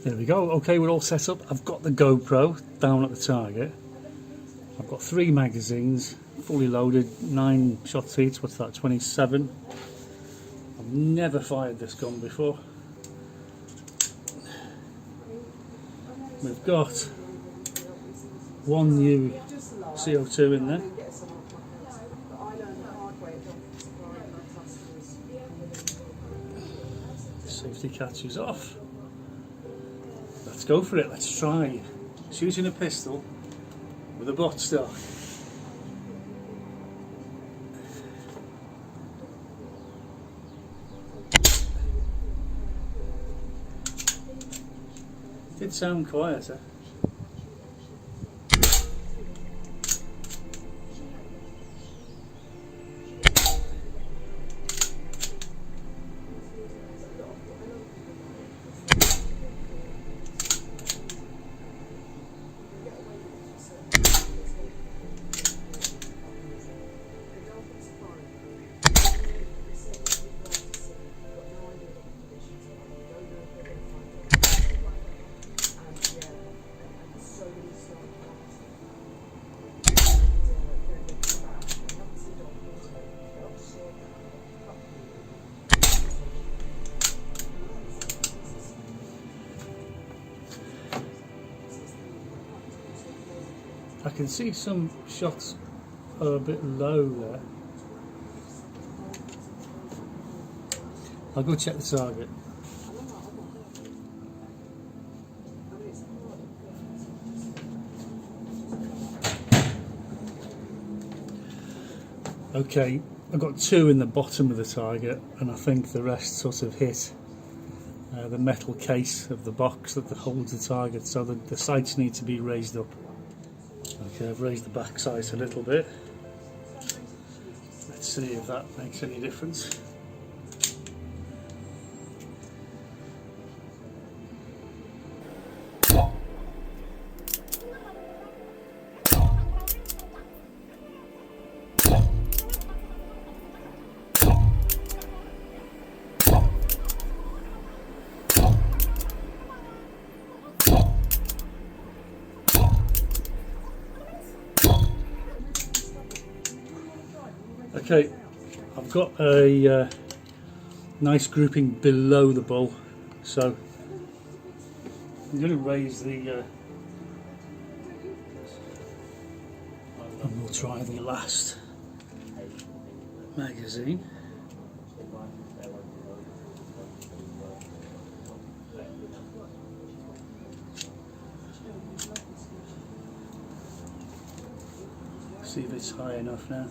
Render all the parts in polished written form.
There we go. Okay, we're all set up. I've got the GoPro down at the target. I've got 3 magazines, fully loaded, 9 shots each. What's that, 27? I've never fired this gun before. We've got 1 new CO2 in there. Safety catches off. Let's go for it. Let's try shooting a pistol with a butt stock. Did sound quieter. I can see some shots are a bit low there. I'll go check the target. Okay, I've got 2 in the bottom of the target, and I think the rest sort of hit the metal case of the box that holds the target, so the sights need to be raised up. Okay, I've raised the back sight a little bit. Let's see if that makes any difference. Okay, I've got a nice grouping below the bull, so I'm going to raise the and we'll try the last magazine. See if it's high enough now.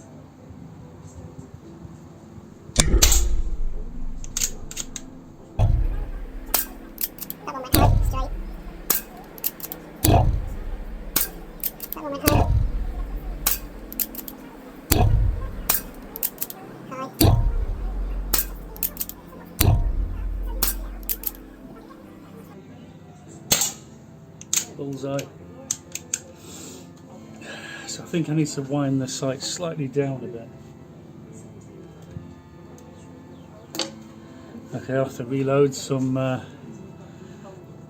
Bullseye. So I think I need to wind the sight slightly down a bit. Okay, I have to reload some the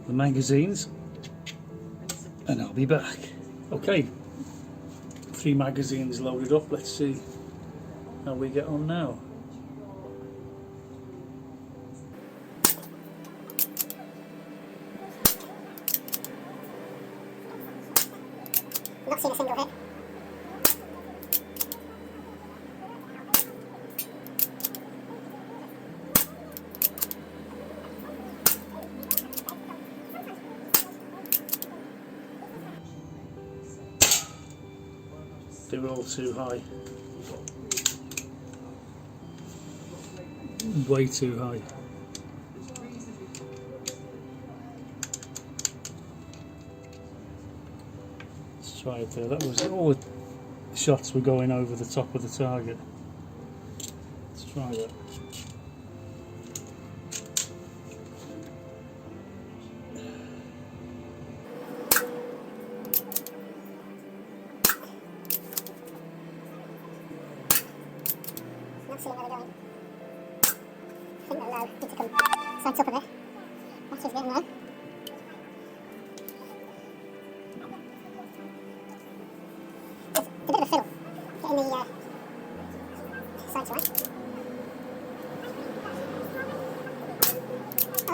magazines and I'll be back. Okay, 3 magazines loaded up. Let's see how we get on now. Not seen a single hit. They were all too high. Way too high. Let's try it there. That was all the shots were going over the top of the target. Let's try that. Not seeing where they're going. I think they're low. Need to come sights up a bit. Watch his getting low.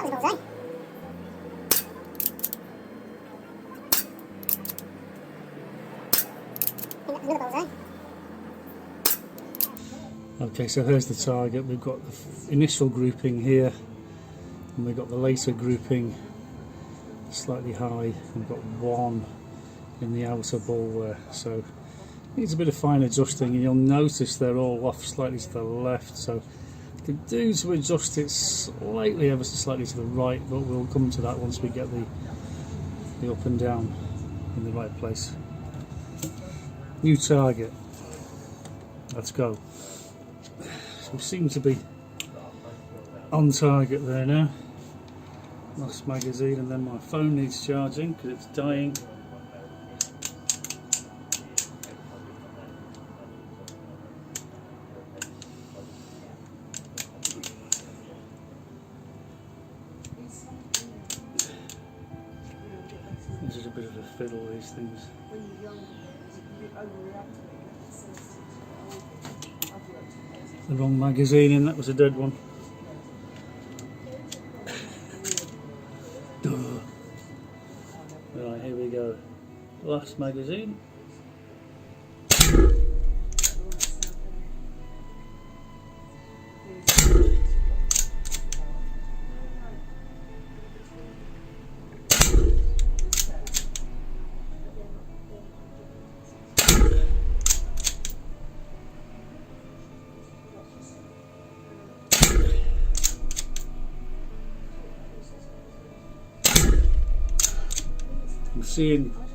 was a bullseye. Another bullseye. Okay, so here's the target. We've got the initial grouping here, and we've got the later grouping slightly high. We've got one in the outer ball there, so needs a bit of fine adjusting, and you'll notice they're all off slightly to the left, so you can do to adjust it slightly, ever so slightly to the right, but we'll come to that once we get the up and down in the right place. New target. Let's go. So we seem to be on target there now. Last magazine, and then my phone needs charging because it's dying. This is a bit of a fiddle, these things. The wrong magazine in, that was a dead one. Right, here we go. Last magazine.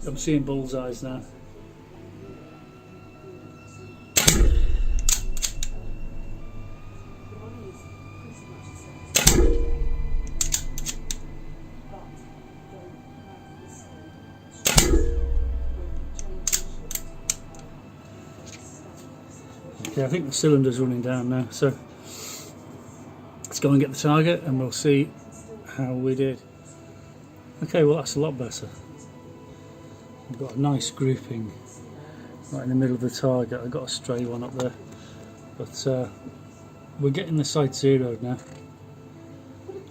I'm seeing bullseyes now. Okay, I think the cylinder's running down now, so let's go and get the target and we'll see how we did. Okay, well that's a lot better. We've got a nice grouping right in the middle of the target. I've got a stray one up there, but we're getting the sight zeroed now.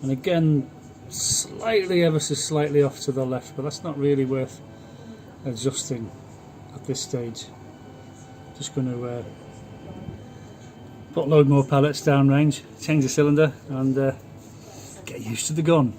And again, slightly, ever so slightly off to the left, but that's not really worth adjusting at this stage. Just going to put a load more pellets downrange, change the cylinder, and get used to the gun.